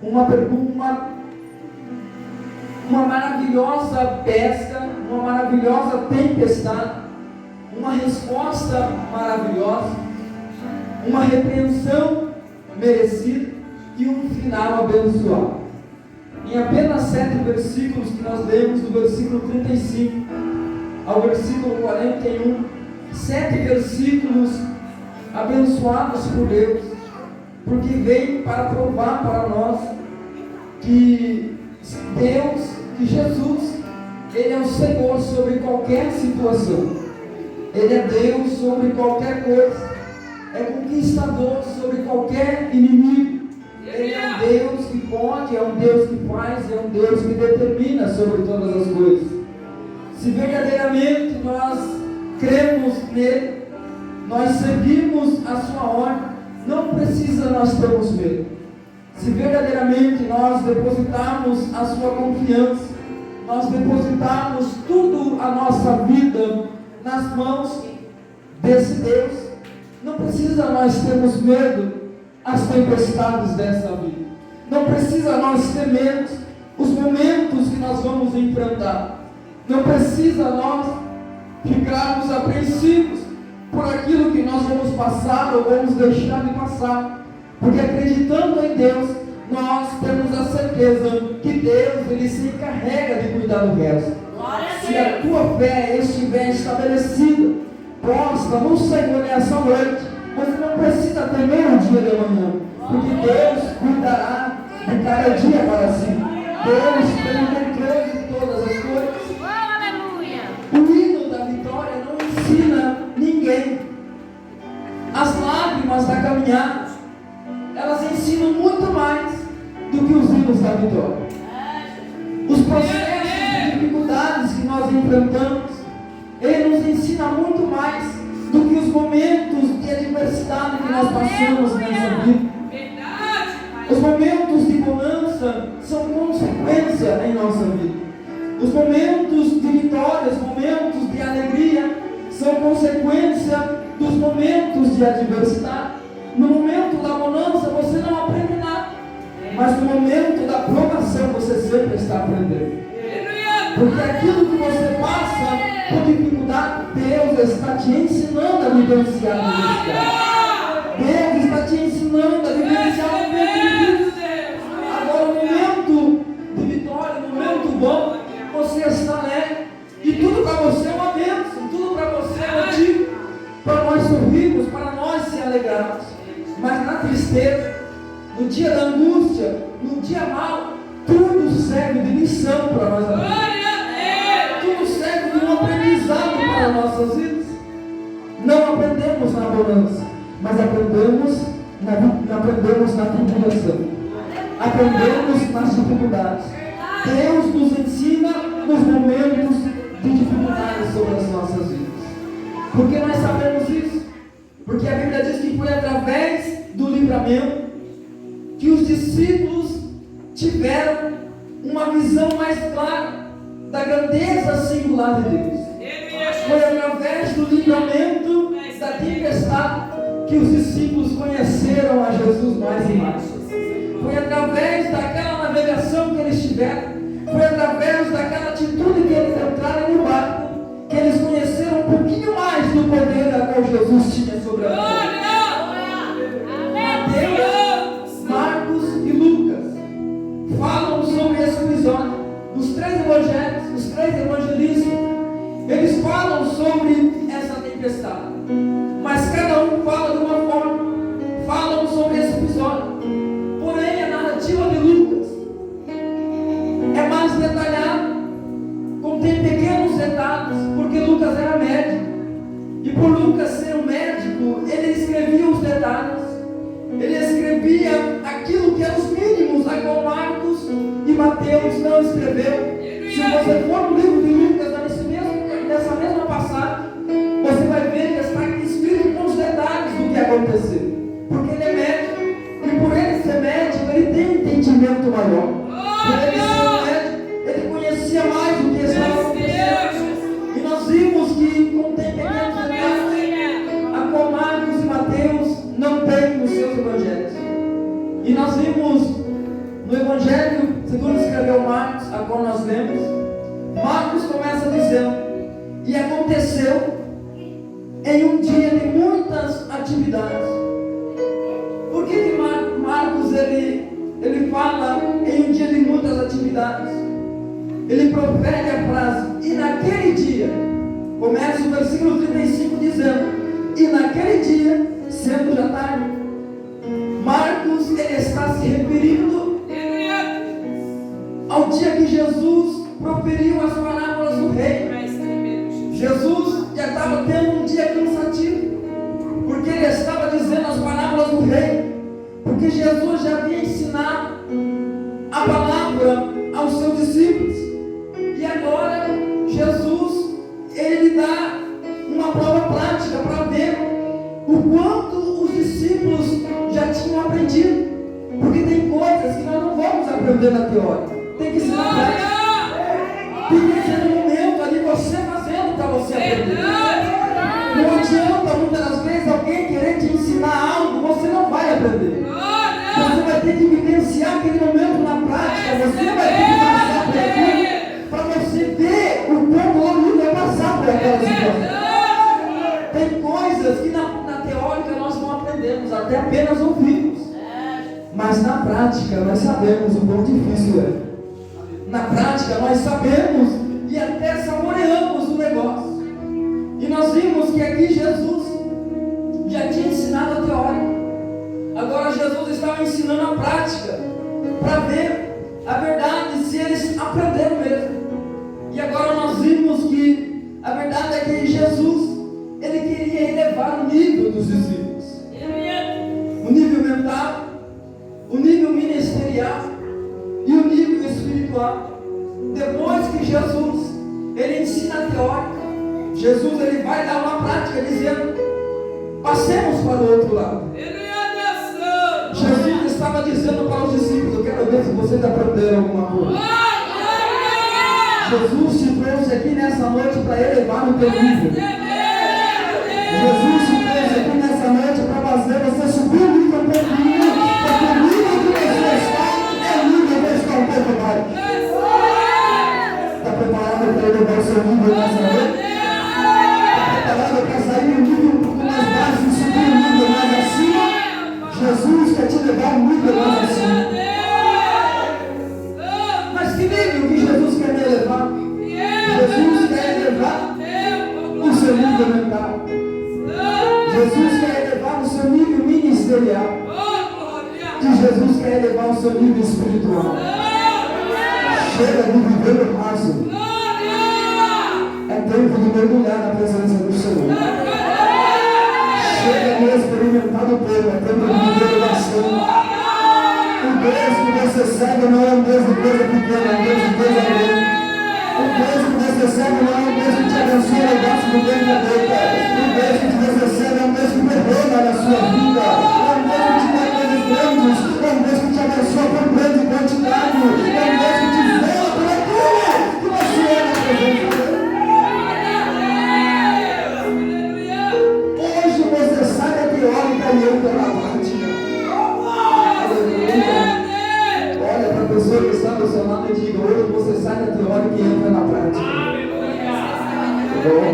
uma maravilhosa pesca, uma maravilhosa tempestade, uma resposta maravilhosa, uma repreensão merecida e um final abençoado. Em apenas 7 versículos que nós lemos, do versículo 35 ao versículo 41, 7 versículos abençoados por Deus, porque veio para provar para nós que Deus, que Jesus, Ele é o Senhor sobre qualquer situação, Ele é Deus sobre qualquer coisa, é conquistador sobre qualquer inimigo, Ele é um Deus que pode, é um Deus que faz, é um Deus que determina sobre todas as coisas. Se verdadeiramente nós cremos nele, nós seguimos a sua ordem, não precisa nós termos medo. Se verdadeiramente nós depositarmos a sua confiança, nós depositarmos tudo a nossa vida nas mãos desse Deus, não precisa nós termos medo às tempestades dessa vida, não precisa nós temermos os momentos que nós vamos enfrentar, não precisa nós ficarmos apreensivos por aquilo que nós vamos passar ou vamos deixar de passar, porque acreditando em Deus, nós temos a certeza que Deus, Ele se encarrega de cuidar do resto. Se a tua fé estiver estabelecida, posta no Senhor nessa noite, você não precisa temer o dia de amanhã, porque Deus cuidará de cada dia para si. Deus tem o controle de todas as coisas. O hino da vitória não ensina ninguém. As lágrimas da caminhada, elas ensinam muito mais do que os hinos da vitória. Os processos e dificuldades que nós enfrentamos, ele nos ensina muito mais do que os momentos de adversidade que nós passamos nessa vida. Os momentos de bonança são consequência em nossa vida. Os momentos de vitória, os momentos de alegria são consequência dos momentos de adversidade. No momento da bonança você não aprende nada, mas no momento da provação você sempre está aprendendo. Porque aquilo que você passa por dificuldade, Deus está te ensinando a vivenciar a dificuldade. Deus está te ensinando a vivenciar o momento difícil. Agora, no momento de vitória, no momento bom, você está alegre. E tudo para você é uma bênção, tudo para você é motivo para nós sorrirmos, para nós se alegrarmos. Mas na tristeza, no dia da angústia, no dia mau, tudo serve de lição para nós amigos. Tudo serve de um aprendizado para nossas vidas. Não aprendemos na bonança, mas aprendemos na tribulação. Aprendemos nas dificuldades. Deus nos ensina nos momentos de dificuldade sobre as nossas vidas. Por que nós sabemos isso? Porque a Bíblia diz que foi através do livramento que os discípulos tiveram uma visão mais clara da grandeza singular de Deus. Foi através do livramento da tempestade que os discípulos conheceram a Jesus mais e mais. Foi através daquela navegação que eles tiveram, foi através daquela atitude que eles entraram no barco, que eles conheceram um pouquinho mais do poder da qual Jesus tinha sobre a vida. Mateus, Marcos e Lucas falam sobre esse episódio. Os 3 evangelhos, os 3 evangelistas, eles falam sobre essa tempestade, mas cada um fala de uma forma, falam sobre esse episódio. Porém, a narrativa de Lucas é mais detalhada, contém pequenos detalhes, porque Lucas era médico, e por Lucas ser um médico, ele escrevia os detalhes, ele escrevia aquilo que eram os mínimos, a qual Marcos e Mateus não escreveu. Se você for no livro de Lucas, nessa mesma passagem, você vai ver que está escrito com os detalhes do que aconteceu, porque ele é médico, e por ele ser médico, ele tem um entendimento maior. Por ele ser médico, ele conhecia mais do que estava acontecendo. E nós vimos que contém pequenos detalhes, a qual Marcos e Mateus não têm nos seus evangelhos. E nós vimos no No Evangelho, segundo escreveu Marcos, a qual nós lemos, Marcos começa dizendo: e aconteceu em um dia de muitas atividades. Por que Marcos ele fala em um dia de muitas atividades? Ele profere a frase: e naquele dia, começa o versículo 35 dizendo: e naquele dia, sendo já tarde. Marcos ele está se referindo ao dia que Jesus proferiu as parábolas do rei. Jesus já estava tendo um dia cansativo, porque ele estava dizendo as parábolas do rei, porque Jesus já havia ensinado a palavra aos seus discípulos, e agora Jesus ele dá uma prova prática para ver o quanto os discípulos já tinham aprendido, porque tem coisas que nós não vamos aprender na teoria, tem que ser na prática. Tem que ser no momento ali você fazendo para você aprender. Não adianta muitas das vezes alguém querer te ensinar algo, você não vai aprender. Você vai ter que vivenciar aquele momento na prática, você vai ter que passar por aquilo para você ver o quanto o homem vai passar por aquela situação. Tem coisas que na teórica nós não aprendemos, até apenas ouvimos. Mas na prática nós sabemos o quão difícil é. Na prática nós sabemos e até saboreamos o negócio. E nós vimos que aqui Jesus já tinha ensinado a teoria. Agora Jesus estava ensinando a prática, para ver a verdade, se eles aprenderam mesmo. E agora nós vimos que a verdade é que Jesus ele queria elevar o nível dos discípulos, o nível mental, o nível ministerial e o nível espiritual. Depois que Jesus ele ensina a teórica, Jesus ele vai dar uma prática dizendo: passemos para o outro lado. Jesus estava dizendo para os discípulos: eu quero ver se vocês aprenderam alguma coisa. Jesus te trouxe aqui nessa noite para elevar o teu nível. Jesus te trouxe aqui nessa noite para fazer você subir o nível um pouquinho, porque o nível que você está é o nível que está um pouco mais. Está preparado para elevar o seu nível nessa noite? Está preparado para sair um nível um pouco mais baixo e subir um nível mais acima? Jesus quer te levar um nível mais acima. Mas que nível que Jesus quer me elevar? Jesus quer elevar o seu nível mental. Jesus quer elevar o seu nível ministerial. E Jesus quer elevar o seu nível espiritual. Chega de viver no raso. É tempo de mergulhar na presença do Senhor. Chega de experimentar o povo. É tempo de viver bastante. O Deus que você segue não é um Deus de coisa pequena, é um Deus de coisa grande. O Deus que você segue não é um Deus que te abençoa o negócio do bem da boca. O Deus que você segue é um Deus que perdoa na sua vida. É um Deus que te dá coisas grandes. É um Deus que te abençoa por grande quantidade. É um Deus que te zela por aquilo que você é na presença dele. Hoje você sai da teórica e entra na prática. Aleluia. Olha para a pessoa que está do seu lado e diga: hoje você sai da teoria e entra na prática. Hoje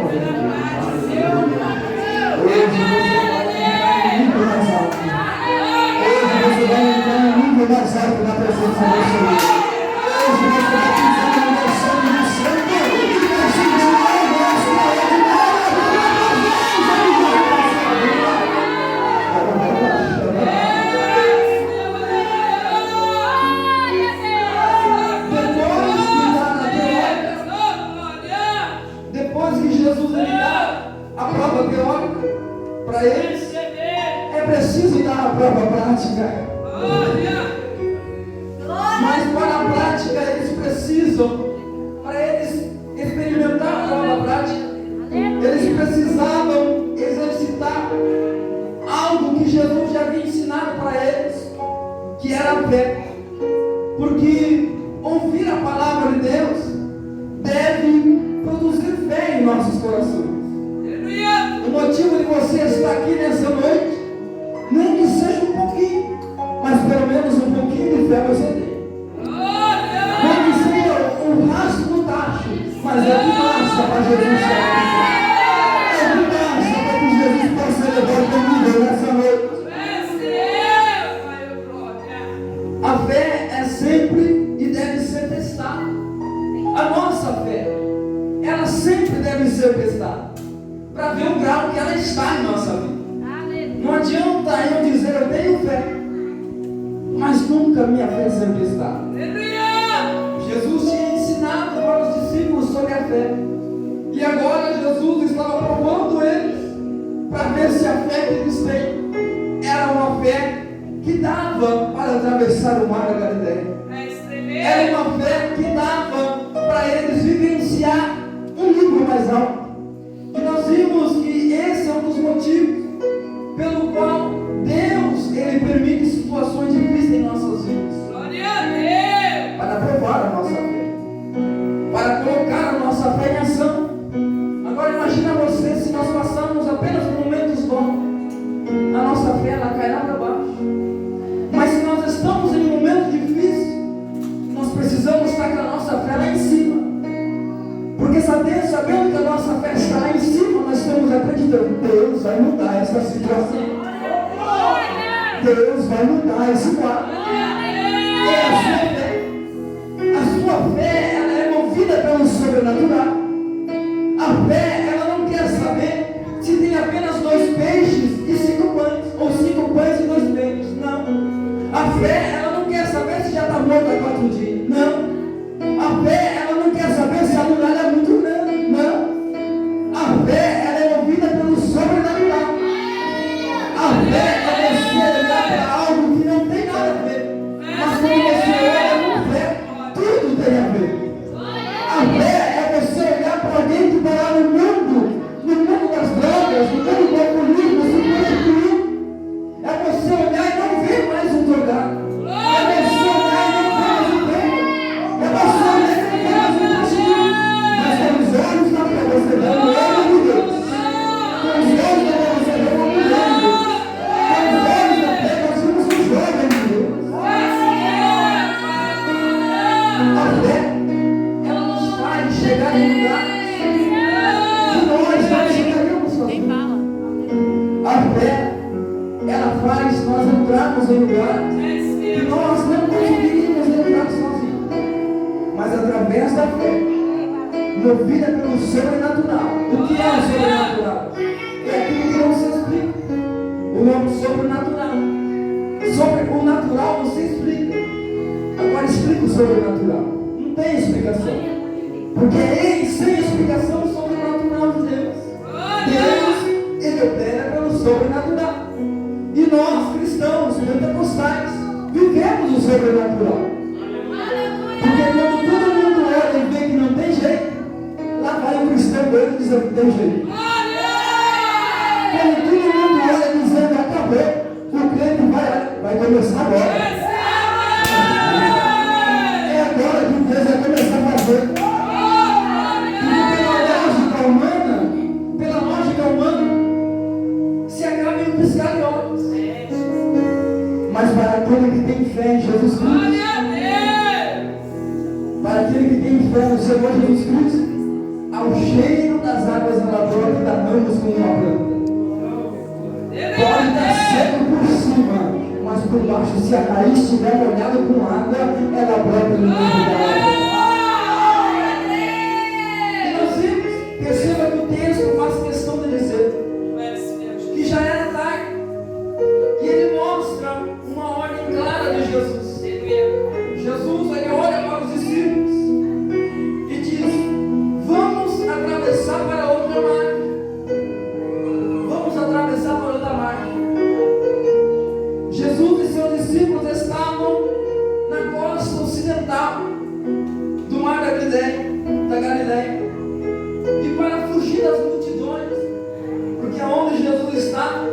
você vai entrar no nível mais alto na presença do Senhor. Hoje você vai pisar no meu sangue do sangue e vai se desviar do nosso Jesus ele dá a prova teórica para eles, é preciso dar a prova prática. Mas para a prática eles precisam, para eles experimentar a prova prática, eles precisavam exercitar algo que Jesus já havia ensinado para eles, que era a fé. Porque ouvir a palavra de Deus deve produzir fé em nossos corações. O motivo de você estar aqui nessa noite, nem que seja um pouquinho, mas pelo menos um pouquinho de fé você tem. mas é de graça para Jesus salvar. É de graça para que Jesus possa levar comigo nessa noite. A fé é sempre e deve ser testada. A nossa fé, ela sempre deve ser testada para ver o grau que ela está em nossa vida. Não adianta eu dizer eu tenho fé, mas nunca minha fé ser testada. Jesus tinha ensinado para os discípulos sobre a fé, e agora Jesus estava provando eles para ver se a fé que eles têm era uma fé que dava para atravessar o mar da Galileia. Era uma fé que dava para eles vivenciar um nível mais alto. E nós vimos que esse é um dos motivos pelo qual Deus, Ele permite situações difíceis em nossas vidas. Glória a Deus! Para provar a nossa fé, para colocar a nossa fé em ação. Agora imagina você, se nós passarmos apenas por momentos bons, a nossa fé ela cai lá para baixo. Mas se nós estamos em um momento difícil, nós precisamos estar com a nossa fé lá em cima. Porque sabendo que a nossa fé está lá em cima, nós estamos acreditando, Deus vai mudar essa situação. Deus vai mudar esse quadro. É a sua fé. A sua fé, ela é movida pelo sobrenatural. A fé, ela não quer saber se tem apenas 2 peixes e 5 pães, ou 5 pães e 2 peixes. Não. A fé, ela não quer saber se já está morto há 4 dias. Não. A fé, ela não quer saber se a muralha é muito grande. Não. A fé, ela é movida pelo sobrenatural. A fé é você olhar para algo que não tem nada a ver. Mas quando você olha com fé, tudo tem a ver. A fé é você olhar para alguém que está lá no mundo das drogas, no mundo do alcoolismo, se prostituindo. É você olhar e não ver mais um drogado. É você olhar e não ver mais um bêbado. É você olhar e não ver mais um prostituído. Mas com os olhos na fé você vê o reino de Deus. Com os olhos na fé você vê o reino de Deus. Com os olhos na fé nós vemos o jovem de Deus. A fé, ela nos faz chegar em lugares que nós não chegaríamos sozinhos. A fé, ela faz nós entrarmos em lugares que nós não conseguiríamos entrar sozinhos. Mas através da fé, movida pelo sobrenatural. O que é o sobrenatural? É aquilo que não se explica. O nome sobrenatural. Sobre o natural você explica. Agora explica o sobrenatural. Não tem explicação. Porque ele, sem explicação, o sobrenatural de Deus. Deus, Ele opera pelo sobrenatural. E nós, cristãos, pentecostais, vivemos o sobrenatural. Porque quando todo mundo olha e vê que não tem jeito, lá vai o cristão doido dizendo que tem jeito. Quando todo mundo olha dizendo acabou, o crente vai começar agora. É agora que Deus vai começar a fazer. Pela lógica humana, se acaba em um piscar de olhos. Mas para aquele que tem fé em Jesus Cristo, para aquele que tem fé no Senhor Jesus Cristo, ao cheiro das águas da lavoura que danamos com uma planta. Pode estar seco por cima, mas por baixo, se a raiz estiver molhada com água, ela brota no meio da água. Perceba que o texto faz questão de dizer que já era tarde. E ele mostra uma ordem clara de Jesus. Jesus, ele olha para os discípulos e diz: vamos atravessar para outra margem. Vamos atravessar para outra margem. Jesus e seus discípulos estavam na costa ocidental do mar da Galileia. E para fugir das multidões, porque aonde Jesus está,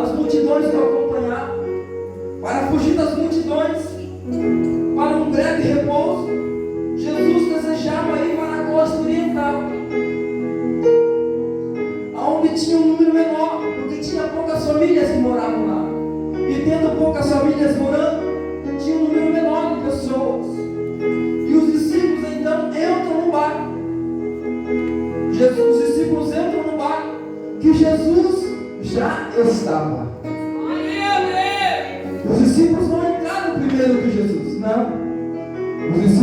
as multidões o acompanhavam. Para fugir das multidões, para um breve repouso, Jesus desejava ir para a costa oriental, aonde tinha um número menor, porque tinha poucas famílias que moravam lá. E tendo poucas famílias morando, tinha um número menor de pessoas. E os discípulos então entram no barco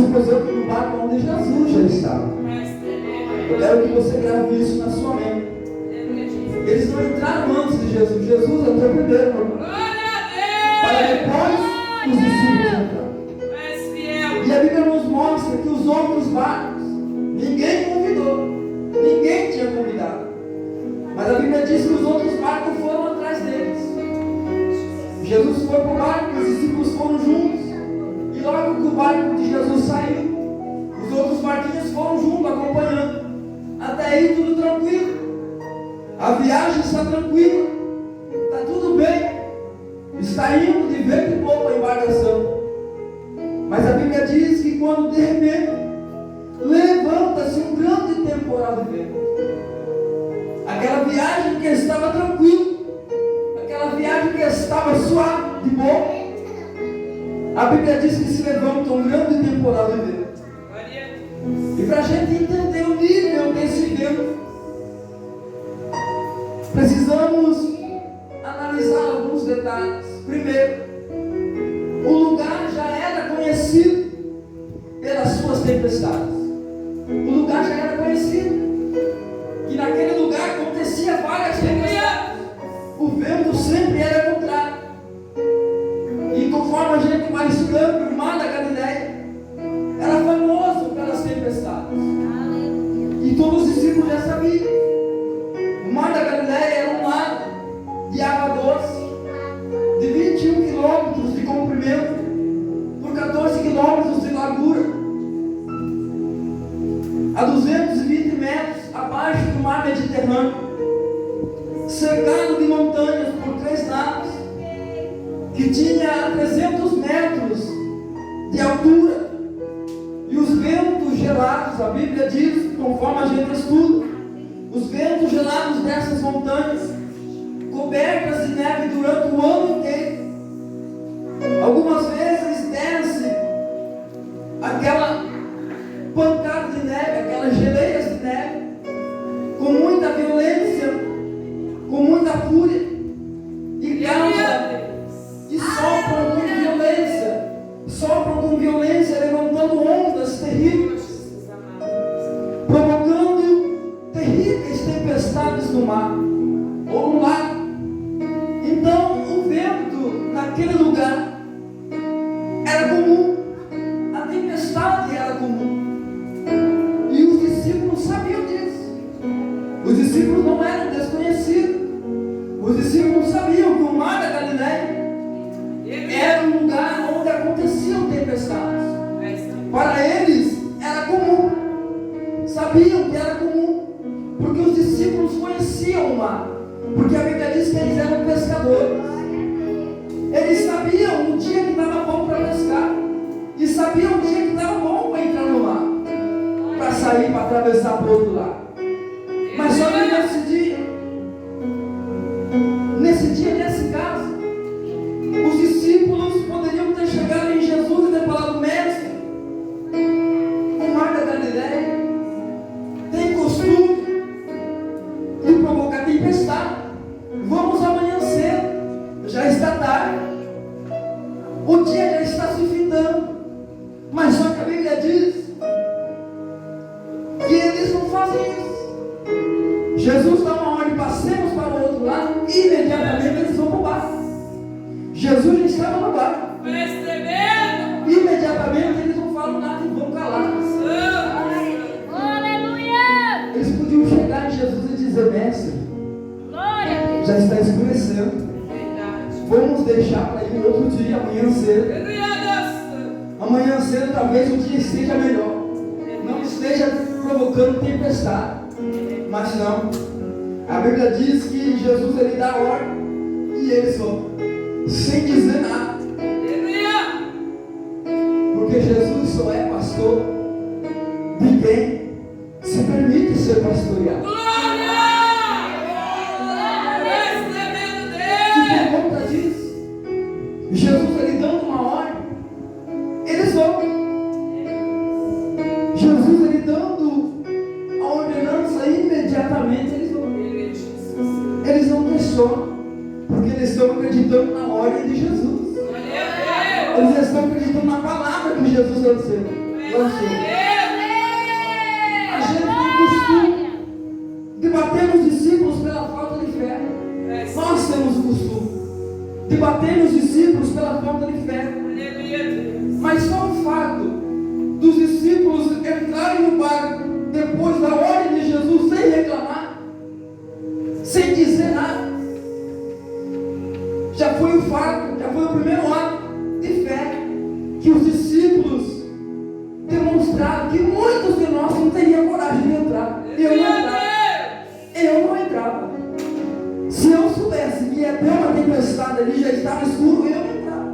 discípulos entram no barco onde Jesus já estava. Eu quero que você grave isso na sua mente. Eles não entraram antes de Jesus. Jesus entrou primeiro. Para depois os discípulos entraram. E a Bíblia nos mostra que os outros barcos, ninguém convidou. Ninguém tinha convidado. Mas a Bíblia diz que os outros barcos foram atrás deles. Jesus foi para o barco, os discípulos foram juntos. E logo que o barco de Jesus saiu, os outros barquinhos foram juntos, acompanhando. Até aí tudo tranquilo. A viagem está tranquila. Está tudo bem. Está indo de vento e pouco a embarcação. Mas a Bíblia diz que quando de repente levanta-se um grande temporal de vento. Aquela viagem que estava tranquila, aquela viagem que estava suave, de boa, a Bíblia diz que se levanta um grande temporal de vento. E para a gente entender o nível desse vento, precisamos analisar alguns detalhes. Primeiro, o lugar já era conhecido pelas suas tempestades. O lugar já era conhecido. E naquele lugar acontecia várias tempestades. O vento sempre era contrário. E conforme a gente vai estudando, o mar da Galileia era famoso pelas tempestades. E todos os discípulos já sabiam. O mar da Galileia era um lago de água doce, de 21 quilômetros de comprimento, por 14 quilômetros de largura, a 220 metros abaixo do mar Mediterrâneo, cercado de montanhas por 3 lagos, que tinha 300 metros de altura, e os ventos gelados, a Bíblia diz, conforme a gente estuda, os ventos gelados dessas montanhas, cobertas de neve durante o ano inteiro. Algumas vezes desce aquela pancada de neve, aquelas geleiras de neve, com muita violência, com muita fúria, e causa, e sopram com violência, levantando ondas terríveis, provocando terríveis tempestades no mar, ou no lago. Então o vento naquele lugar era comum, a tempestade era comum, e os discípulos sabiam disso. Os discípulos não eram desconhecidos. Os discípulos sabiam que o mar da Galileia era um lugar onde aconteciam tempestades. Para eles era comum, sabiam que era comum, porque os discípulos conheciam o mar, porque a Bíblia diz que eles eram pescadores. Eles sabiam o dia que estava bom para pescar, e sabiam o dia que estava bom para entrar no mar, para sair, para atravessar para o outro lado. Mas só que nesse caso, os discípulos poderiam ter chegado em Jesus e ter falado: mestre, o mar da Galileia tem costume de provocar tempestade. Vamos amanhã cedo, já está tarde, o dia já está se findando. Mas só que a Bíblia diz que eles não fazem isso. Jesus dá uma ordem: passemos para o outro lado, e imediatamente eles vão para o barco. Jesus já estava no barco. Imediatamente eles não falam nada e vão calar. Aleluia! Eles podiam chegar em Jesus e dizer: mestre, já está escurecendo, vamos deixar para ir outro dia, amanhã cedo. Amanhã cedo talvez o dia esteja melhor, não esteja provocando tempestade. Mas não, a Bíblia diz que Jesus ele dá ordem e eles vão, sem dizer nada, porque Jesus só é pastor de quem se permite ser pastoreado. E por conta disso, Jesus ele dando uma ordem, eles vão. Jesus ele dando a ordenança, imediatamente eles vão. Eles não questionam, porque eles estão acreditando na ordem de Jesus. Eles estão acreditando na palavra que Jesus está dizendo. A gente tem costume de bater nos discípulos pela falta de fé. Nós temos o costume de bater nos discípulos pela falta de fé. Mas só o fato dos discípulos entrarem no barco depois da ordem de Jesus, sem reclamar, sem dizer nada, já foi o fato, já foi o primeiro ato de fé que os discípulos demonstraram, que muitos de nós não teriam coragem de entrar. Eu não entrava. Se eu soubesse que ia ter uma tempestade ali, já estava escuro, eu não entrava.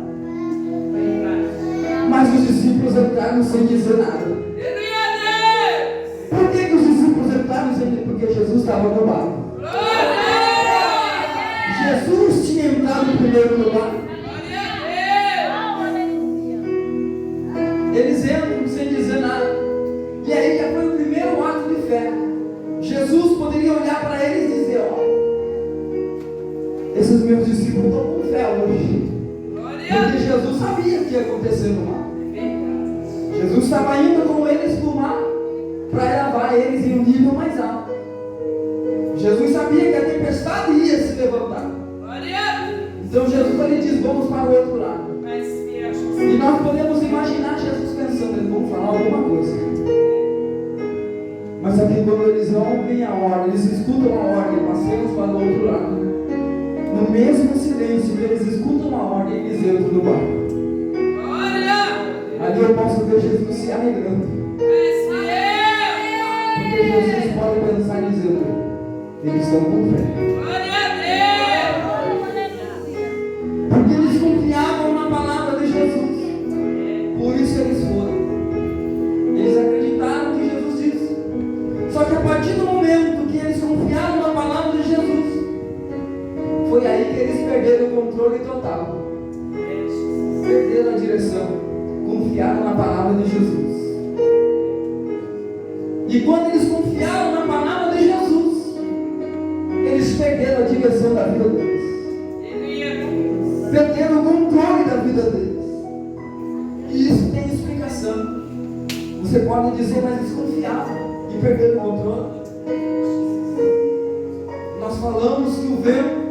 Mas os discípulos entraram sem dizer nada. Por que os discípulos entraram sem dizer? Porque Jesus estava no barco. Jesus tinha entrado primeiro no barco. Eles entram sem dizer nada. E aí já foi o primeiro ato de fé. Jesus poderia olhar para eles e dizer: ó, esses meus discípulos estão com fé hoje. Porque Jesus sabia o que ia acontecer no mar. Jesus estava indo com eles para o mar para levar eles em um nível mais alto. Jesus sabia que a tempestade ia se levantar. Então Jesus ali diz: vamos para o outro lado. E nós podemos imaginar Jesus pensando: eles vão falar alguma coisa. Mas aqui quando eles ouvem a ordem, eles escutam a ordem, passemos para o outro lado. No mesmo silêncio que eles escutam a ordem, eles entram no barco. Ali eu posso ver Jesus se alegrando. Porque Jesus pode pensar dizendo: eles estão com fé. Porque eles confiavam na palavra de Jesus. Por isso eles foram. Eles acreditaram no que Jesus disse. Só que a partir do momento que eles confiaram na palavra de Jesus, foi aí que eles perderam o controle total. Perderam a direção. Confiaram na palavra de Jesus. E quando eles confiaram na palavra de Jesus, eles perderam a direção da vida deles. Perderam o controle da vida deles. E isso tem explicação. Você pode dizer: mas eles confiavam e perderam o controle. Nós falamos que o vento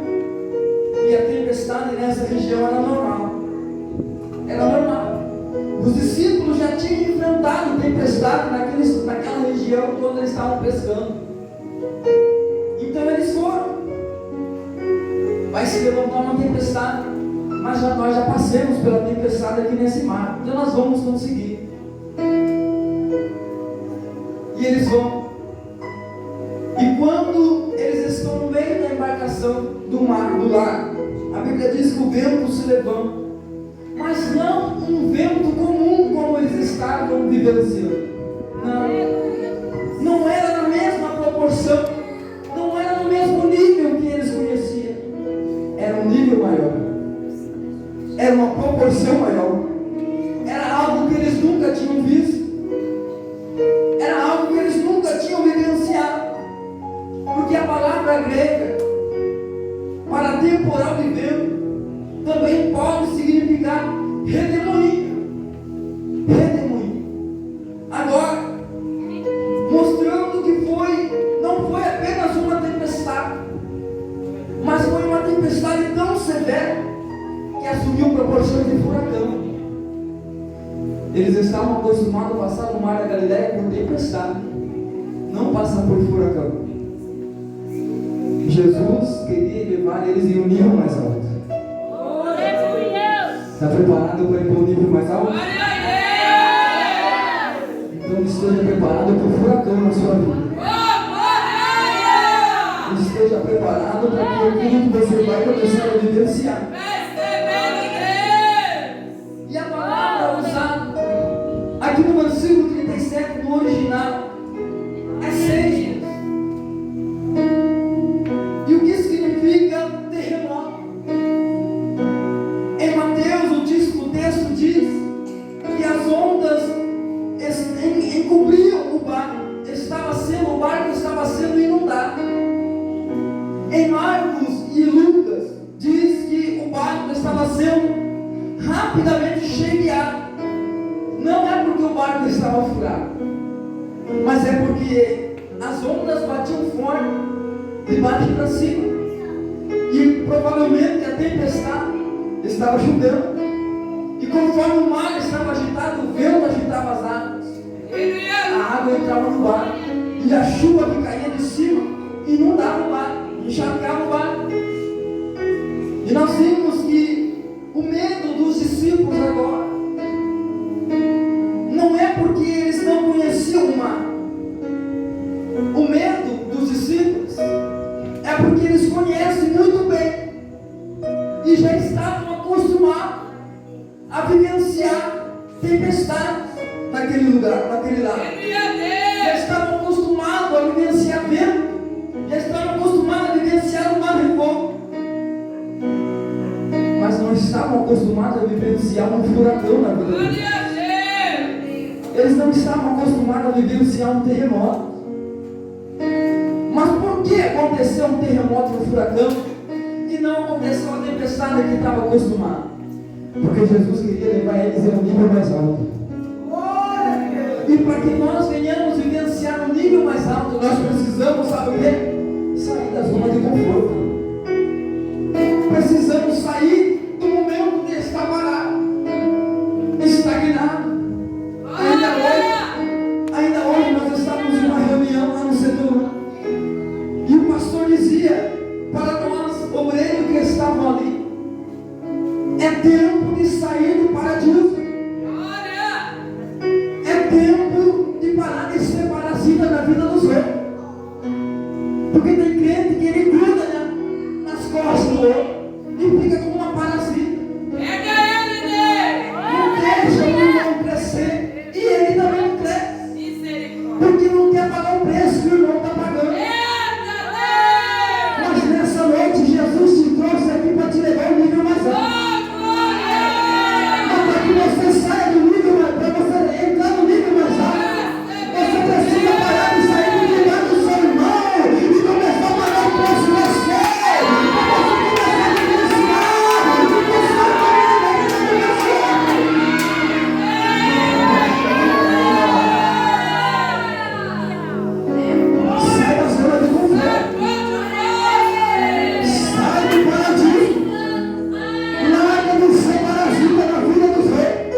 e a tempestade nessa região era normal. Era normal. Os discípulos já tinham enfrentado tempestade naquela região quando eles estavam pescando. Então eles foram. Vai se levantar uma tempestade, mas nós já passamos pela tempestade aqui nesse mar. Então nós vamos conseguir. E eles vão. E quando eles estão no meio da embarcação do mar, do lago, a Bíblia diz que o vento se levanta. Mas não um vento comum como eles estavam vivenciando. Não era na mesma proporção. Não era no mesmo nível que eles conheciam. Era um nível maior. Era uma proporção maior. Era algo que eles nunca tinham visto. Era algo que eles nunca tinham vivenciado. Porque a palavra grega para temporal de vento também pode significar redemoinho. Redemoinho. Agora, mostrando que não foi apenas uma tempestade, mas foi uma tempestade tão severa que assumiu proporções de furacão. Eles estavam acostumados a passar no mar da Galileia por tempestade, não passar por furacão. Jesus queria levar eles em um nível mais alto. Está preparado para ir para um nível mais alto? Então esteja preparado para o furacão na sua vida. Esteja preparado para aquilo que você vai começar a vivenciar. E a palavra usada aqui no versículo 37 do original é seja. E o que significa terremoto? Em Mateus, o texto diz que as ondas encobriam o barco. O barco estava sendo inundado. Em Marcos e Lucas diz que o barco estava sendo rapidamente cheio de água. não é porque o barco estava furado, mas é porque as ondas batiam forte de baixo para cima, e provavelmente a tempestade estava chovendo, e conforme o mar estava agitado, o vento agitava as águas, a água entrava no barco, e a chuva que caía de cima inundava o barco, encharcava o barco. E nós vimos que o medo dos discípulos agora não é porque eles não conheciam o mar. O medo dos discípulos é porque eles conhecem muito bem e já estavam acostumados a vivenciar tempestades naquele lugar, naquele lado. Já estavam acostumados a vivenciar vento, já estavam acostumados a vivenciar o mar de fogo, mas não estavam acostumados a vivenciar um furacão na vida deles. Eles não estavam acostumados a vivenciar um terremoto. Mas por que aconteceu um terremoto e um furacão e não aconteceu a tempestade que estava acostumado? Porque Jesus queria levar eles a um nível mais alto. E para que nós venhamos vivenciar um nível mais alto, nós precisamos, sabe o quê? Sair da zona de conforto. Precisamos sair do momento de estar parado, estagnado. Ainda hoje nós estávamos em uma reunião lá no setor, e o pastor dizia para nós, obreiros que estavam ali: é tempo de sair do paradigma. É tempo de parar de ser parasita na vida dos outros. Porque tem crente que ele gruda, né, nas costas do outro e fica como uma parasita. Não deixa o irmão crescer e ele também não cresce. Porque não quer pagar o preço que o irmão está pagando. Mas nessa noite Jesus te trouxe aqui para te levar ao nível mais alto. Para que você saia do nível mais alto, para você entrar no nível mais alto, você precisa parar de sair do lugar do seu irmão e começar a pagar o preço de você. Para você começar a vivenciar e começar a sai da zona de conforto. Sai do paradigma. Larga de ser parasita na vida dos outros.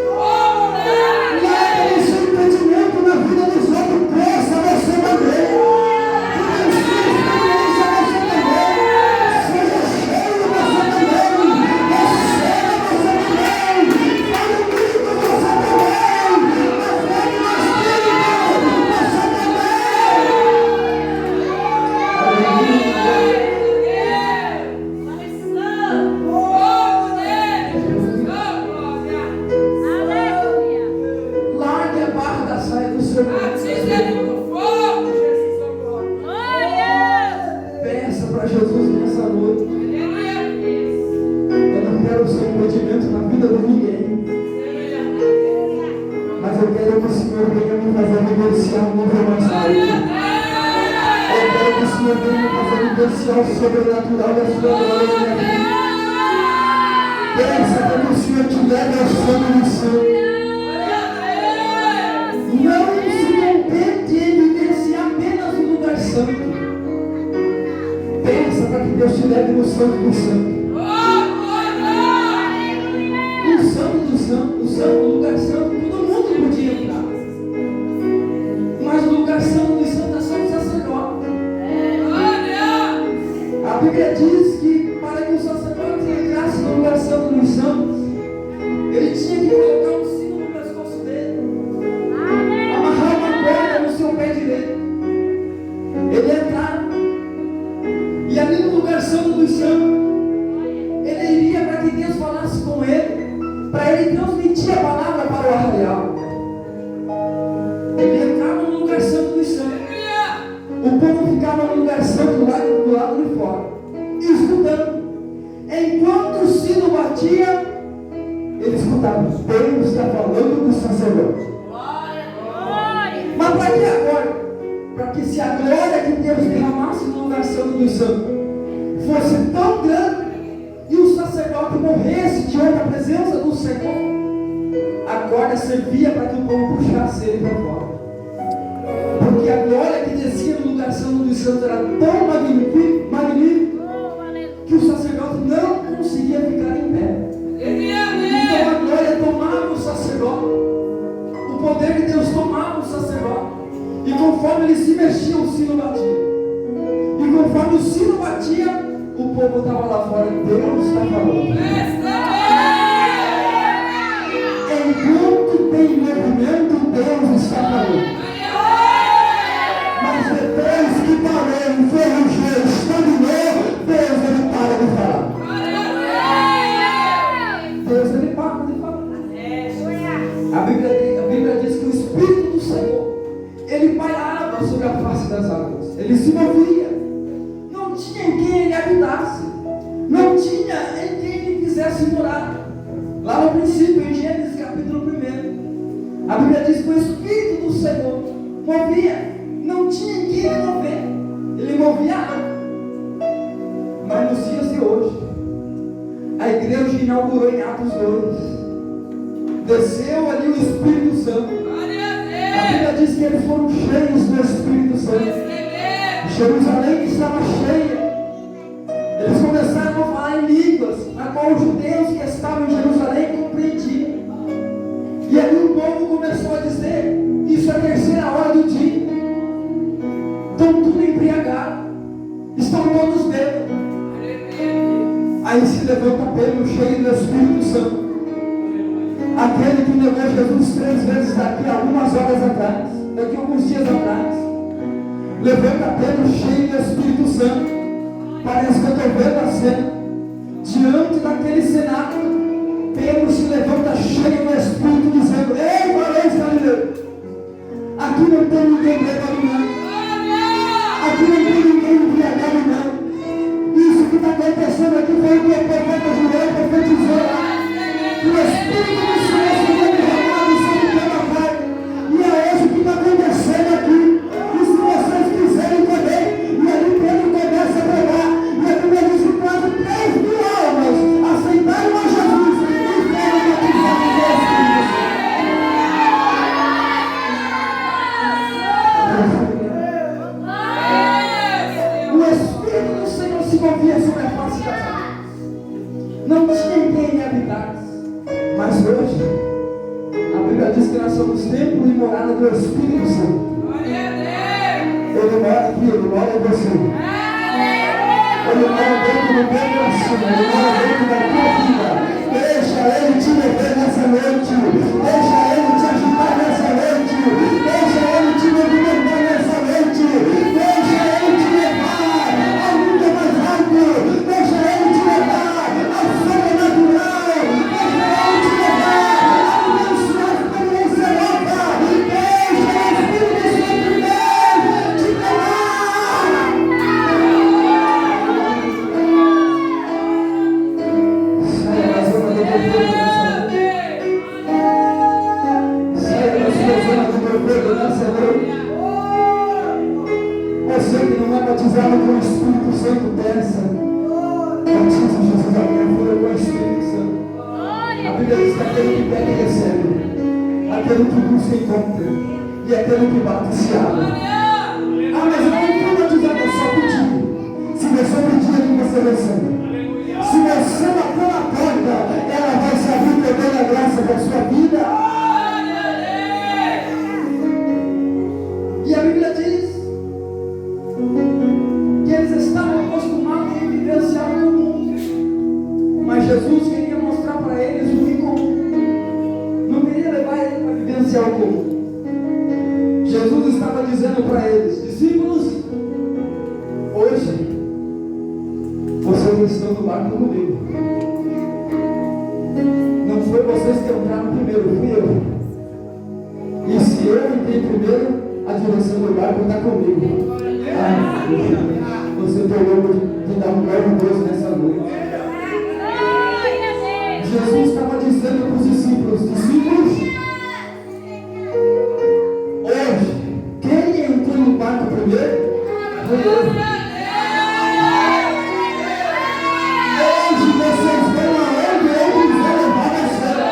Larga de ser impedimento na vida dos outros. Cresça você também. Vivencie experiência você também. Seja cheio você também. Receba você também. Fale comigo você também. Afete no Espírito você largue a barra da saia do seu coração. Peça para Jesus nessa noite. Eu não quero ser impedimento na vida de ninguém, mas eu quero que o Senhor venha me fazer vivenciar um nível mais alto. Eu quero que o Senhor venha me fazer vivenciar o sobrenatural da sua glória na minha vida. Peça para que o Senhor te leve ao santo do santo. Não se contente em vivenciar apenas o lugar santo. Peça para que Deus te leve no santo do santo. O santo do santo, o santo, o lugar santo, todo mundo podia entrar. Mas o lugar santo do santo é só o sacerdote. A Bíblia diz que para que o sacerdote entrasse no lugar santo dos santos, ele tinha que colocar um sino no pescoço dele, amarrar uma corda no seu pé direito. Ele ia entrar, e ali no lugar santo dos santos, ele iria para que Deus falasse com ele, para ele transmitir a palavra para o arraial. Ele entrava no lugar santo dos santos. O povo ficava no lugar santo do lado de fora, escutando. Enquanto o sino batia, ele escutava: Deus está falando com o sacerdote. Mas para que agora? Para que se a glória que Deus derramasse no lugar santo dos santos fosse tão grande e o sacerdote morresse diante da presença do Senhor, a a corda servia para que o povo puxasse ele para fora. Porque a glória que descia no lugar santo dos santos era tão magnífica que o sacerdote não conseguia ficar em pé. Então a glória tomava o sacerdote, o poder de Deus tomava o sacerdote, e conforme ele se mexia, o sino batia. E conforme o sino batia, o povo estava lá fora. Deus está falando. Enquanto tem movimento, Deus está falando. Mas depois que parou, enferrujou, estagnou, Deus ele para de falar. Deus ele para de falar. A Bíblia diz que o Espírito do Senhor, ele pairava sobre a face das águas. Ele se movia. Não tinha em quem ele habitasse. Não tinha em quem ele quisesse morar. Lá no princípio, em Gênesis capítulo 1, a Bíblia diz que o Espírito do Senhor movia. Não tinha em quem ele mover. Ele movia. Mas nos dias de hoje, a igreja inaugurou em Atos 2. Desceu ali o Espírito Santo. A Bíblia diz que eles foram cheios do Espírito Santo. Jerusalém estava cheia. Eles começaram a falar em línguas, a qual os judeus que estavam em Jerusalém compreendiam. E ali o povo começou a dizer: isso é a terceira hora do dia. Estão tudo embriagados. Estão todos bêbados. Aí se levanta Pedro, cheio do Espírito Santo. Aquele que levou Jesus 3 vezes daqui a algumas horas atrás, daqui a alguns dias atrás. Levanta Pedro, cheio do Espírito Santo. Parece que eu estou vendo a cena. Diante daquele cenário, Pedro se levanta cheio do Espírito, dizendo: ei, varões galileus, aqui não tem ninguém bêbado não. Aqui não tem ninguém embriagado não. Isso que está acontecendo aqui foi o que o profeta Joel profetizou lá. O Espírito do Senhor seria derramado sobre toda a carne. E é hoje o que está acontecendo aqui. E se vocês quiserem também, e ali Pedro começa a pregar, e a Bíblia diz que quase 3.000 almas aceitaram a Jesus e foram batizados no Espírito Santo. O Espírito do Senhor se movia sobre a face das águas. Não tinha ninguém habitasse. Mas hoje, a Bíblia diz que nós somos templo e morada do Espírito Santo. Ele mora aqui, ele mora em você. Ele mora dentro do meu coração, ele mora dentro da tua vida. Deixa ele te mover nessa noite. Deixa ele te agitar nessa noite. Deixa ele te movimentar nessa noite. Deixa ele te levar ao mundo mais alto. Deixa ele te levar ao sobrenatural. Deixa ele te levar a vivenciar a experiência louca. Deixa o Espírito Santo de Deus te levar. Saia da zona do conforto nessa noite. Saia da sua zona do conforto nessa noite. Você que não é batizado com o Espírito Santo, peça. Batiza Jesus a minha vida com o Espírito Santo. A Bíblia diz que aquele que pede recebe, aquele que busca encontra, e aquele que bate se abre. Ah, mas eu não fui batizado, é só pedir. Se você pedir ali, você recebe. Se você bater na porta, ela vai se abrir perdendo a graça da sua vida. E a Bíblia diz que eles estavam acostumados em vivenciar o comum, mas Jesus queria mostrar para eles o incomum. Não queria levar eles para vivenciar o comum. Jesus estava dizendo para eles: discípulos, hoje vocês estão no barco comigo. Não foi vocês que entraram primeiro, fui eu. E se eu entrei primeiro, a direção do barco está comigo. Você tem louco de dar um glória a Deus nessa noite. Jesus estava dizendo para os discípulos: discípulos, hoje, quem entrou no barco primeiro? Foi eu. Hoje vocês vão aonde eu vos vou levar a sério.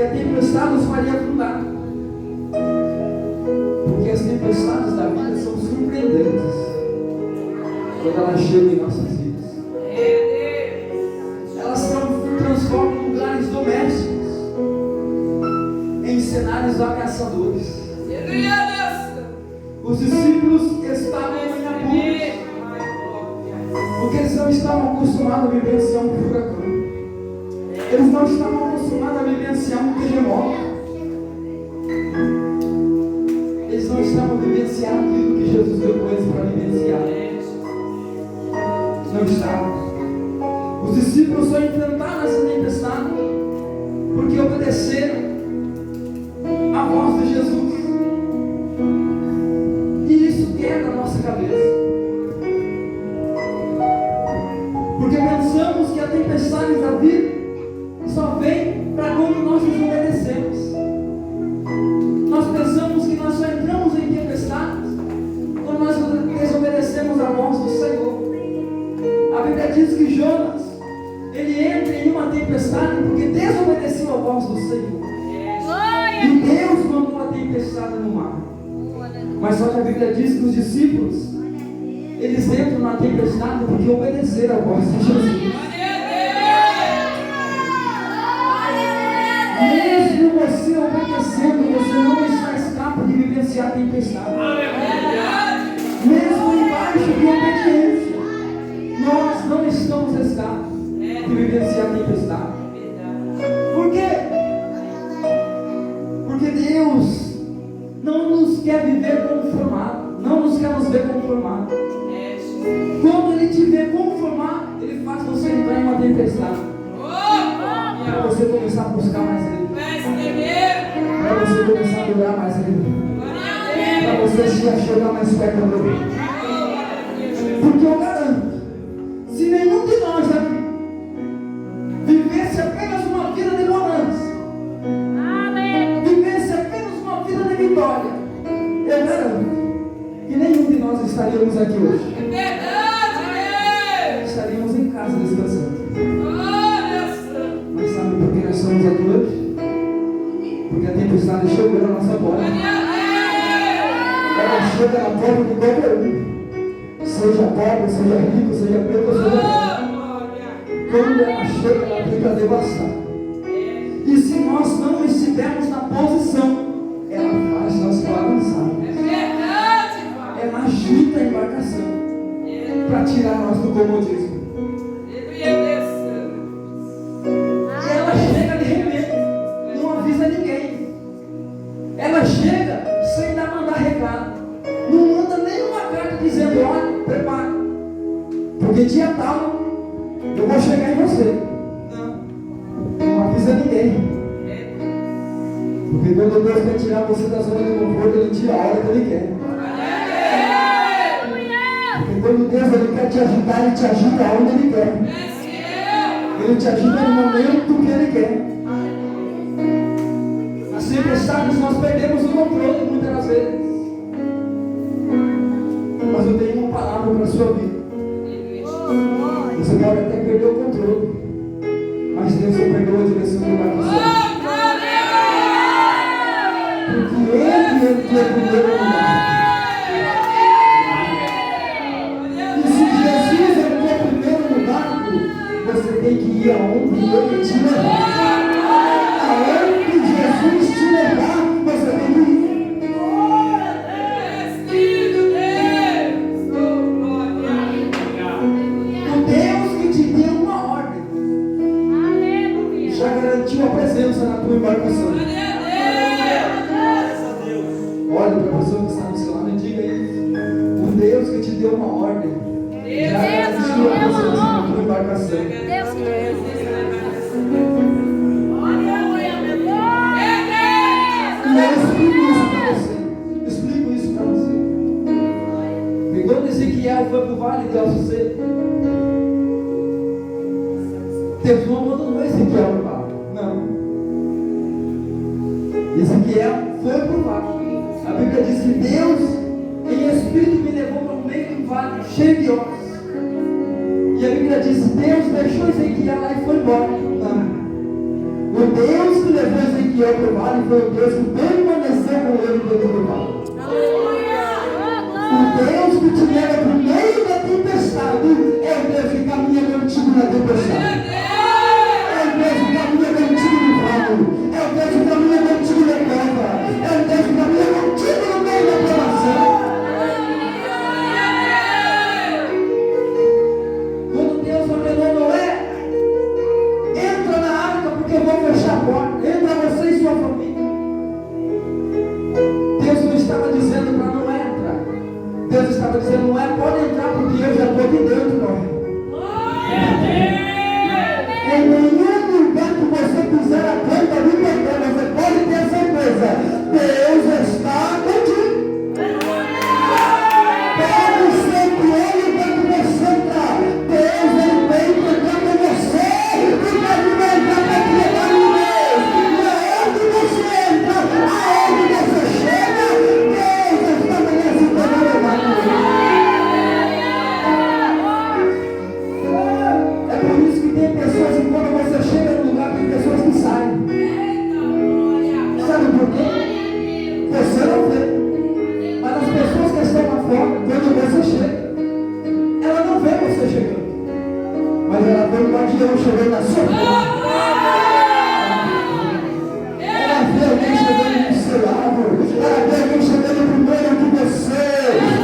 a tempestade os faria afundar. Porque as tempestades da vida são surpreendentes quando elas chegam em nossas vidas. Elas transformam lugares domésticos em cenários ameaçadores. Os discípulos estavam em apuros, porque eles não estavam acostumados a vivenciar um furacão. Eles não estavam acostumados a vivenciar um terremoto. Eles não estavam vivenciando aquilo que Jesus deu para eles para vivenciar. Não estavam. Os discípulos só enfrentaram essa tempestade porque obedeceram a voz de Jesus. E isso quebra a nossa cabeça. Porque pensamos que a tempestade da vida só vem para quando nós desobedecemos. Nós pensamos que nós só entramos em tempestades quando nós desobedecemos a voz do Senhor. A Bíblia diz que Jonas, ele entra em uma tempestade porque desobedeceu a voz do Senhor. E Deus mandou a tempestade no mar. Mas só que a Bíblia diz que os discípulos, eles entram na tempestade porque obedeceram a voz de Jesus. Mesmo você obedecendo, você não está escapa de vivenciar a tempestade. Mesmo embaixo de obediência, nós não estamos escapos de vivenciar a tempestade. Por quê? Porque Deus não nos quer viver conformado, não nos quer nos ver conformado. Quando Ele te vê conformado, Ele faz você entrar em uma tempestade. Para você começar a buscar mais Ele. Para você começar a adorar mais Ele. Para você chegar mais perto dele. Porque eu garanto, se nenhum de nós aqui vivesse apenas uma vida de bonança, vivesse apenas uma vida de vitória, eu garanto que nenhum de nós estaríamos aqui hoje. Estaríamos em casa descansando. Mas sabe por que nós estamos aqui hoje? Porque a tempestade chegou na nossa porta. Ela chega na porta de qualquer um. Seja pobre, seja rico, seja preto, seja branco. Quando ela chega, ela vem para devastar. E se nós não estivermos na posição, ela faz nós balançarmos. Ela agita a embarcação para tirar nós do comodismo. Ela chega de repente, não avisa ninguém. Ela chega sem mandar recado. Não manda nenhuma carta dizendo: olha, prepara, porque dia tal eu vou chegar em você. Não avisa ninguém. Porque quando Deus quer tirar você da zona de conforto, Ele tira a hora que Ele quer. Porque quando Deus Ele quer te ajudar, Ele te ajuda onde Ele quer. Ele te ajuda no momento que Ele quer. Nas tempestades nós perdemos o controle muitas das vezes. Mas eu tenho uma palavra para a sua vida. Você pode até perder o controle, mas Deus não perdeu a direção do barco. Porque Ele entrou em primeiro lugar. E se Jesus entrou em primeiro lugar, você tem que ir aonde Ele te levar. Aonde Jesus te levar, você tem que ir. Garantiu a presença na tua embarcação. Olha para a pessoa que está no seu lado e diga aí: o Deus que te deu uma ordem já garantiu a presença na tua embarcação. E eu explico isso para você. Porque quando Ezequiel foi para o vale de Alceu, Deus não abandonou Ezequiel no vale. Não. Ezequiel foi para o vale. A Bíblia diz que Deus, em espírito, me levou para o meio do vale cheio de ossos. E a Bíblia diz que Deus deixou Ezequiel lá e foi embora. Não. O Deus que levou Ezequiel para o vale foi o Deus que permaneceu com ele dentro do vale. O Deus que te leva para o meio da tempestade é o Deus que caminha contigo na tempestade. É o Deus que caminha contigo no vale. É o Deus que caminha contigo na prova. É o Deus que caminha contigo no meio da provação. Quando Deus ordenou Noé, entra na arca porque eu vou fechar a porta. Entra você e sua família. Deus não estava dizendo para Noé entrar. Deus estava dizendo, Noé, pode entrar porque eu já estou aqui dentro, Noé. Em nenhum lugar que você pisar a planta do pé, você pode ter certeza, Deus está contigo. Pode ser que ele vai você entrar. Deus ele vem entrar com você e vai alimentar para criar um Deus. Aonde você entra, aonde você chega, Deus está nesse poder. É por isso que tem pessoas que quando você chega no lugar, tem pessoas que saem. Sabe por quê? Você não vê. Mas as pessoas que estão lá fora, quando você chega, ela não vê você chegando. Mas ela vê um guardião chegando na sua frente. Ela vê alguém chegando no seu lado. Ela vê alguém chegando primeiro que você.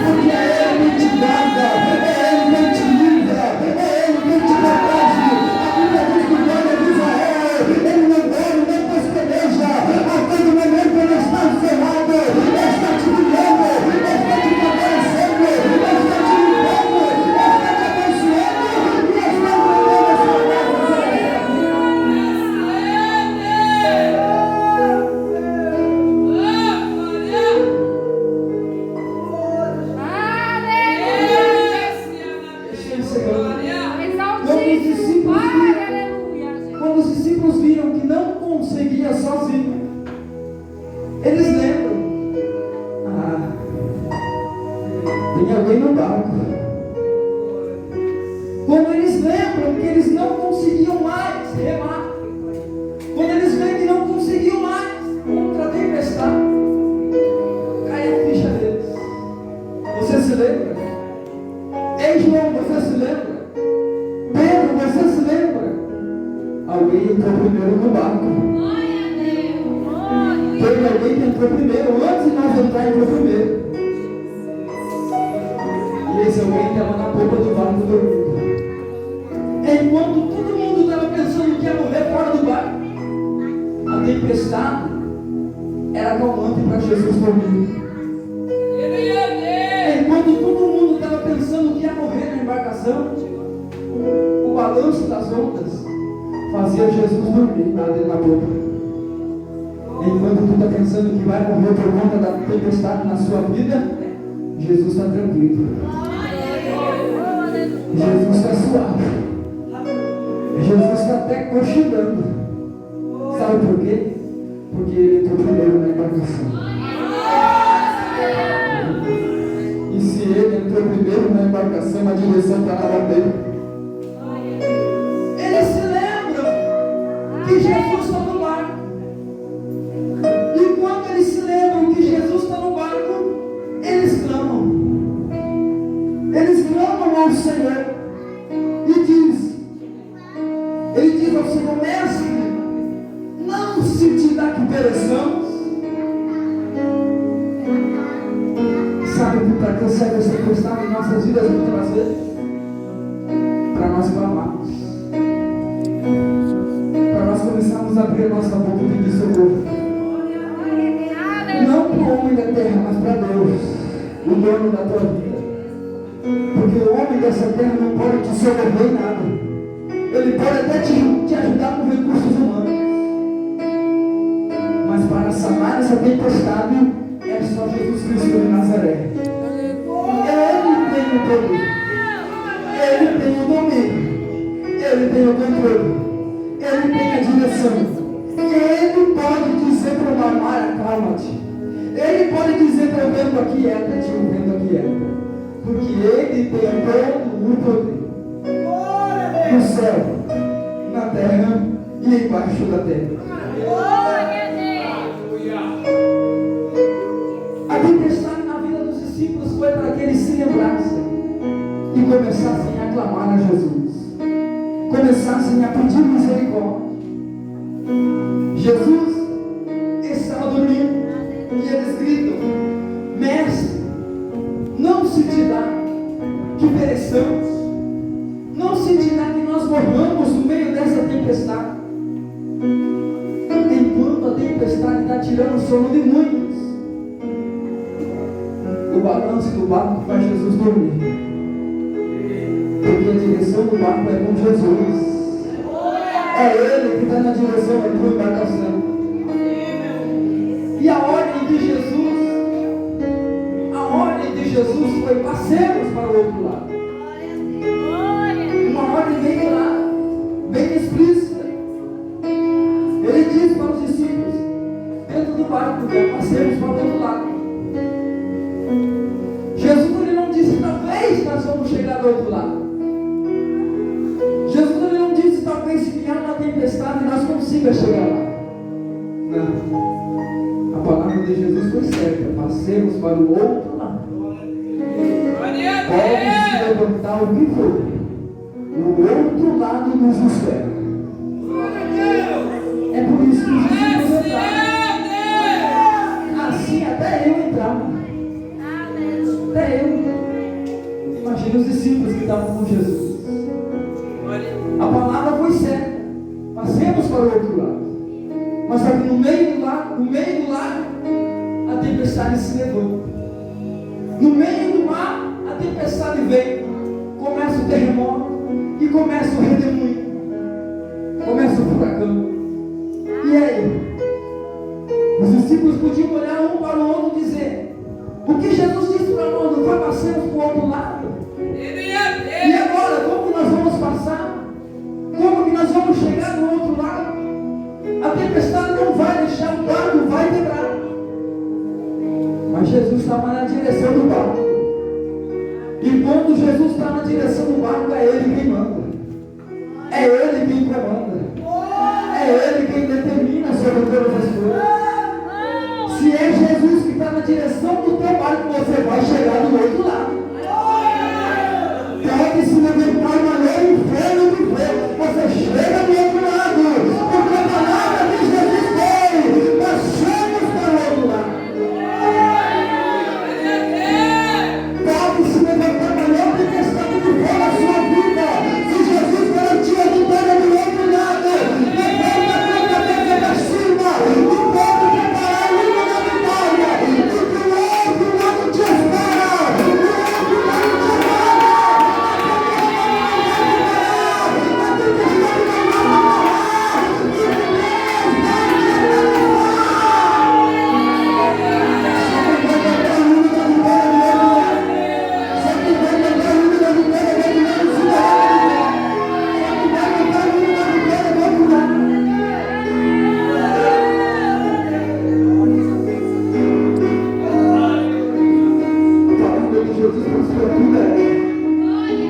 Porque é ele quem te guarda. É ele quem te livra. É ele quem te protege. A Bíblia diz que o guarda de Israel, ele não dorme, nem pesteja. A todo momento ele está ao seu lado. Ele está te guiando. Ele está te favorecendo. Ele está te livrando. Ele está te abençoando. E está guardando a sua casa. Deixa ele chegando. Quando os discípulos viram que não conseguia sozinho, eles lembram. Tem alguém no barco. Quando eles lembram que eles não conseguiam mais remar, quando eles veem que não conseguiam mais contra a tempestade, cai a ficha deles. Você se lembra? Ei, João, você se lembra? Pedro, você se lembra? Alguém entrou primeiro no barco. Teve alguém que entrou primeiro. Antes de nós entrar, entrou primeiro. E esse alguém estava na polpa do barco dormindo. Enquanto todo mundo estava pensando que ia morrer fora do barco, a tempestade era calmante para Jesus dormir. Enquanto todo mundo estava pensando que ia morrer na embarcação, o balanço das ondas fazia Jesus dormir lá dentro da boca. Enquanto tu está pensando que vai morrer por conta da tempestade na sua vida, Jesus está tranquilo. Jesus está suave. Jesus está até cochilando. Sabe por quê? Porque ele entrou primeiro na embarcação. E se ele entrou primeiro na embarcação, a direção está na mão dele. Eles se lembram que Jesus está no barco. E quando eles se lembram que Jesus está no barco, eles clamam. Eles clamam ao Senhor. Ele diz ao Senhor, mestre, não se te dá que pereçamos. Sabe para que serve essa tempestade em nossas vidas muitas vezes? Para nós clamarmos. Para nós começarmos a abrir a nossa boca e pedir socorro. Não para o homem da terra, mas para Deus, o dono da tua vida. Porque o homem dessa terra não pode te socorrer em nada. Ele pode até te ajudar com recursos humanos. Mas para sanar essa tempestade, é só Jesus Cristo de Nazaré. Ele tem o poder. Ele tem o domínio. Ele tem o controle. Ele tem a direção. Ele pode dizer para o mar, acalma-te. Ele pode dizer para o vento, aquieta-te, o vento aquieta. Porque ele tem todo o poder. No céu, na terra e e embaixo da terra. A tempestade na vida dos discípulos foi para que eles se lembrassem e começassem a clamar a Jesus, começassem a pedir misericórdia. Jesus estava dormindo e eles gritam: Mestre, não se te dá que pereçamos, não se te dá que nós morramos no meio dessa tempestade. Enquanto a tempestade está tirando o sono de muitos, o balanço do barco faz Jesus dormir, porque a direção do barco é com Jesus. É Ele que está na direção da tua embarcação. E a ordem de Jesus foi: passemos para o outro lado. Uma ordem bem clara, bem explícita. Ele diz para os discípulos, dentro do barco, passemos para o outro lado. Jesus ele não disse: talvez nós vamos chegar do outro lado. Jesus ele não disse: talvez se vier uma tempestade nós consigamos chegar lá. Não. A palavra de Jesus foi certa: passemos para o outro lado. Pode se levantar o que for, o outro lado nos espera. É por isso que os discípulos entraram. Assim até eu entrava. Até eu. Imagina os discípulos que estavam com Jesus. A palavra foi certa: passemos para o outro lado. Mas só que no meio do lago, a tempestade se levou. No meio do mar, a tempestade veio. Começa o terremoto e começa o redemoinho. Começa o furacão. E aí? Os discípulos podiam olhar um para o outro e dizer: o que Jesus disse para nós não foi passemos para o outro lado? E agora, como nós vamos passar? Como que nós vamos chegar no outro lado? A tempestade não vai deixar o barco, vai quebrar. Mas Jesus estava na direção do barco. E quando Jesus está na direção do barco, é Ele quem manda. É Ele quem comanda. É Ele quem determina sobre todas as coisas. Se é Jesus que está na direção do teu barco, você vai chegar do outro lado. Pode se levantar uma lei inferno que for, você chega do outro lado. Porque a palavra de Jesus foi: passamos para o outro lado. Pode se levantar uma maior tempestade que for na sua vida. Se Jesus garantiu a vitória do outro lado, levanta a tua cabeça para cima e pode preparar a língua da vitória. Porque o outro lado te espera.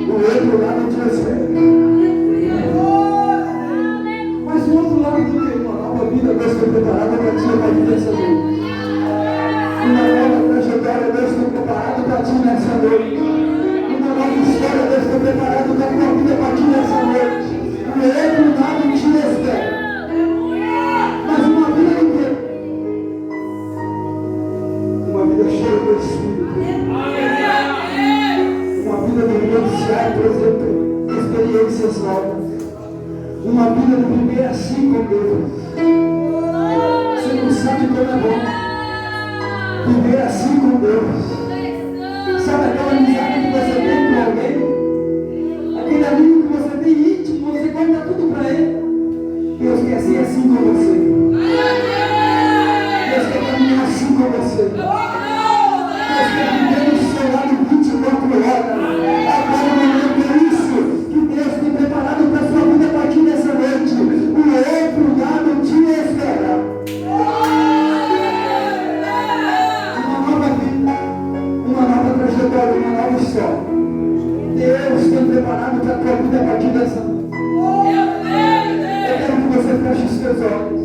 O outro lado te espera. Uma vida de viver assim com Deus. Você não sabe como é bom viver assim com Deus. Sabe aquela amizade que você tem com alguém? Aquele amigo que você tem íntimo, você conta tudo para ele. Deus quer ser assim com você. Deus quer caminhar assim com você. Deus quer viver do seu lado 24 horas. Agora não é por isso que Deus tem preparado para a sua vida a partir dessa noite. O outro lado te espera. Uma nova vida. olhos.